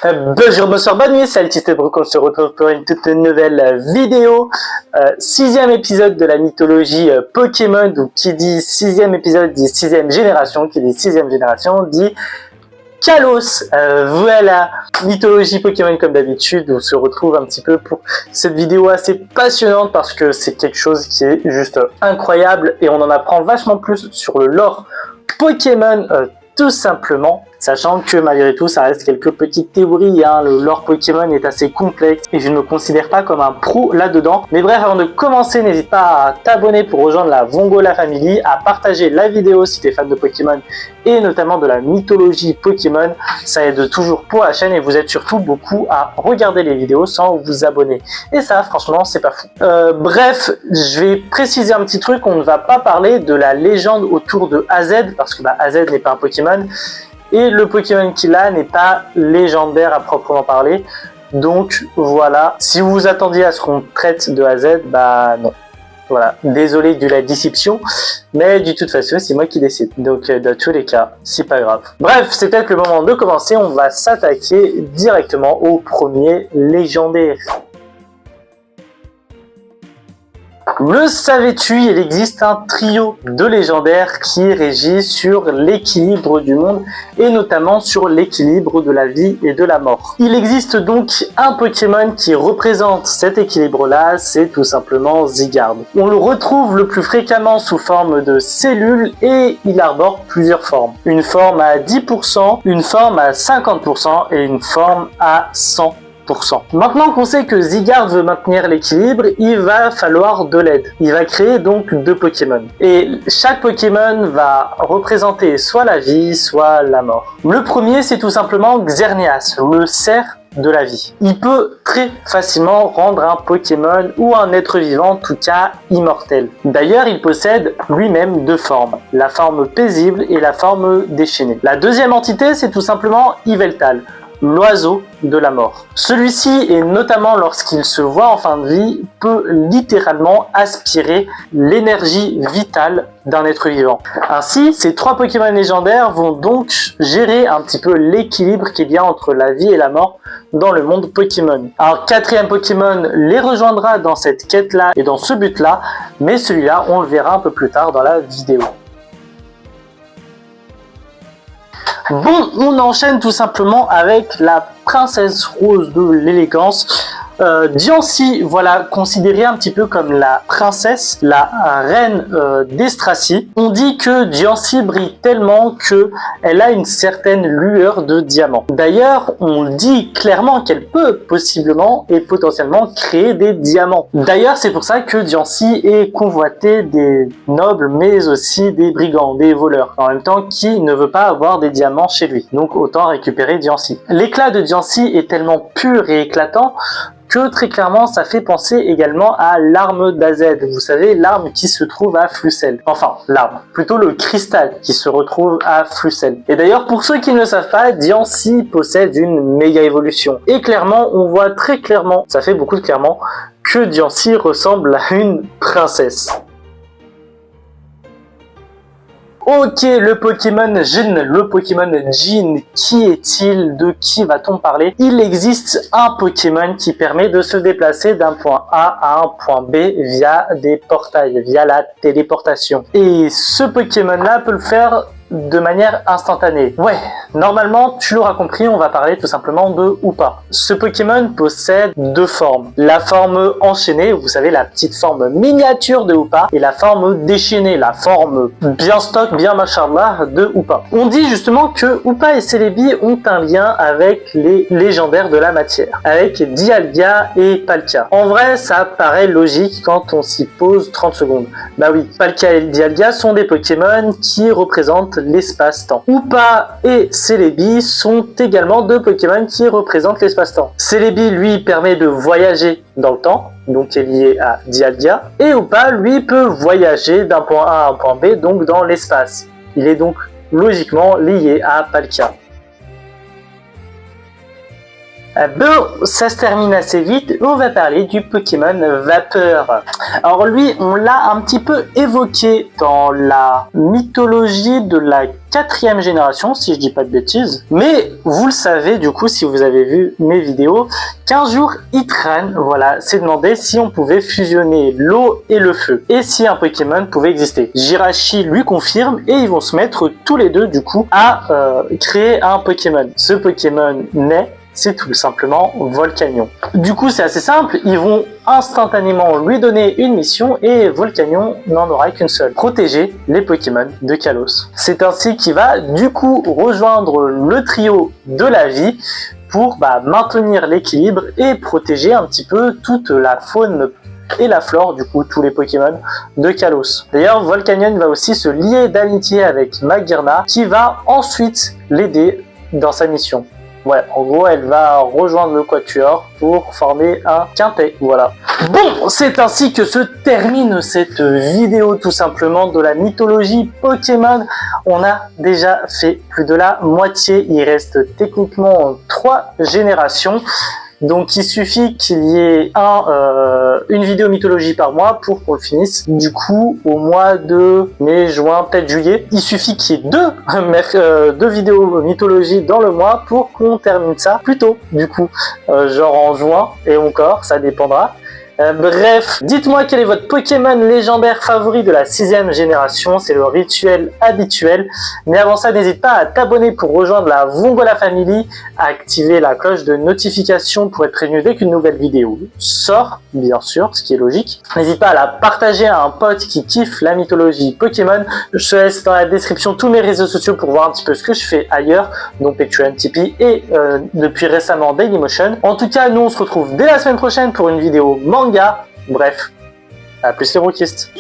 Bonjour, bonsoir, bonne nuit, c'est Altiste Broc, on se retrouve pour une toute nouvelle vidéo. Sixième épisode de la mythologie Pokémon, donc qui dit sixième épisode dit sixième génération, qui dit sixième génération dit Kalos. Voilà, mythologie Pokémon comme d'habitude, on se retrouve un petit peu pour cette vidéo assez passionnante parce que c'est quelque chose qui est juste incroyable et on en apprend vachement plus sur le lore Pokémon tout simplement, sachant que malgré tout ça reste quelques petites théories, hein. Le lore Pokémon est assez complexe et je ne me considère pas comme un pro là-dedans. Mais bref, avant de commencer, n'hésite pas à t'abonner pour rejoindre la Vongola Family, à partager la vidéo si tu es fan de Pokémon et notamment de la mythologie Pokémon, ça aide toujours pour la chaîne et vous êtes surtout beaucoup à regarder les vidéos sans vous abonner. Et ça, franchement, c'est pas fou. Bref, je vais préciser un petit truc, on ne va pas parler de la légende autour de AZ, parce que AZ n'est pas un Pokémon, et le Pokémon qu'il a n'est pas légendaire à proprement parler. Donc voilà, si vous vous attendiez à ce qu'on traite de AZ, bah non. Voilà, désolé de la déception, mais de toute façon, c'est moi qui décide. Donc, dans tous les cas, c'est pas grave. Bref, c'est peut-être le moment de commencer. On va s'attaquer directement au premier légendaire. Le savais-tu, il existe un trio de légendaires qui régit sur l'équilibre du monde et notamment sur l'équilibre de la vie et de la mort. Il existe donc un Pokémon qui représente cet équilibre-là, c'est tout simplement Zygarde. On le retrouve le plus fréquemment sous forme de cellules et il arbore plusieurs formes. Une forme à 10%, une forme à 50% et une forme à 100%. Maintenant qu'on sait que Zygarde veut maintenir l'équilibre, il va falloir de l'aide. Il va créer donc deux Pokémon. Et chaque Pokémon va représenter soit la vie, soit la mort. Le premier, c'est tout simplement Xerneas, le cerf de la vie. Il peut très facilement rendre un Pokémon ou un être vivant, en tout cas immortel. D'ailleurs, il possède lui-même deux formes, la forme paisible et la forme déchaînée. La deuxième entité, c'est tout simplement Yveltal, l'oiseau de la mort. Celui-ci, et notamment lorsqu'il se voit en fin de vie, peut littéralement aspirer l'énergie vitale d'un être vivant. Ainsi, ces trois Pokémon légendaires vont donc gérer un petit peu l'équilibre qu'il y a entre la vie et la mort dans le monde Pokémon. Un quatrième Pokémon les rejoindra dans cette quête-là et dans ce but-là, mais celui-là, on le verra un peu plus tard dans la vidéo. Bon, on enchaîne tout simplement avec la princesse rose de l'élégance. Diancie, voilà, considérée un petit peu comme la princesse, la reine d'Estracie. On dit que Diancie brille tellement que elle a une certaine lueur de diamant. D'ailleurs, on dit clairement qu'elle peut possiblement et potentiellement créer des diamants. D'ailleurs, c'est pour ça que Diancie est convoitée des nobles, mais aussi des brigands, des voleurs. En même temps, qui ne veut pas avoir des diamants chez lui. Donc, autant récupérer Diancie. L'éclat de Diancie est tellement pur et éclatant que très clairement ça fait penser également à l'arme d'AZ, vous savez, l'arme qui se trouve à Flucel. Enfin, l'arme, plutôt le cristal qui se retrouve à Flucel. Et d'ailleurs, pour ceux qui ne le savent pas, Diancie possède une méga évolution. Et clairement, on voit très clairement, ça fait beaucoup de clairement, que Diancie ressemble à une princesse. Ok, le Pokémon Jean, qui est-il? De qui va-t-on parler? Il existe un Pokémon qui permet de se déplacer d'un point A à un point B via des portails, via la téléportation. Et ce Pokémon-là peut le faire de manière instantanée. Ouais, normalement, tu l'auras compris, on va parler tout simplement de Hoopa. Ce Pokémon possède deux formes. La forme enchaînée, vous savez, la petite forme miniature de Hoopa, et la forme déchaînée, la forme bien stock, bien machallah de Hoopa. On dit justement que Hoopa et Celebi ont un lien avec les légendaires de la matière, avec Dialga et Palkia. En vrai, ça paraît logique quand on s'y pose 30 secondes. Bah oui, Palkia et Dialga sont des Pokémon qui représentent l'espace-temps. Hoopa et Celebi sont également deux Pokémon qui représentent l'espace-temps. Celebi, lui, permet de voyager dans le temps, donc est lié à Dialga, et Hoopa, lui, peut voyager d'un point A à un point B, donc dans l'espace. Il est donc logiquement lié à Palkia. Ça se termine assez vite. On va parler du Pokémon Vapeur. Alors lui, on l'a un petit peu évoqué dans la mythologie de la 4e génération, si je dis pas de bêtises. Mais vous le savez, du coup, si vous avez vu mes vidéos, qu'un jour, Itran, voilà, s'est demandé si on pouvait fusionner l'eau et le feu. Et si un Pokémon pouvait exister. Jirachi lui confirme et ils vont se mettre tous les deux, du coup, à créer un Pokémon. Ce Pokémon naît, c'est tout simplement Volcanion. Du coup, c'est assez simple, ils vont instantanément lui donner une mission et Volcanion n'en aura qu'une seule, protéger les Pokémon de Kalos. C'est ainsi qu'il va du coup rejoindre le trio de la vie pour maintenir l'équilibre et protéger un petit peu toute la faune et la flore, du coup tous les Pokémon de Kalos. D'ailleurs, Volcanion va aussi se lier d'amitié avec Magearna qui va ensuite l'aider dans sa mission. Ouais, en gros, elle va rejoindre le Quatuor pour former un quintet, voilà. Bon, c'est ainsi que se termine cette vidéo tout simplement de la mythologie Pokémon. On a déjà fait plus de la moitié, il reste techniquement 3 générations. Donc il suffit qu'il y ait une vidéo mythologie par mois pour qu'on le finisse. Du coup, au mois de mai, juin, peut-être juillet, il suffit qu'il y ait deux vidéos mythologie dans le mois pour qu'on termine ça plus tôt. Du coup, genre en juin et encore, ça dépendra. Bref, dites-moi quel est votre Pokémon légendaire favori de la 6e génération, c'est le rituel habituel. Mais avant ça, n'hésite pas à t'abonner pour rejoindre la Vongola Family, à activer la cloche de notification pour être prévenu dès qu'une nouvelle vidéo sort, bien sûr, ce qui est logique. N'hésite pas à la partager à un pote qui kiffe la mythologie Pokémon. Je te laisse dans la description tous mes réseaux sociaux pour voir un petit peu ce que je fais ailleurs, donc Patreon, Tipeee et depuis récemment Dailymotion. En tout cas, nous on se retrouve dès la semaine prochaine pour une vidéo manga. Bref, à plus les rockistes.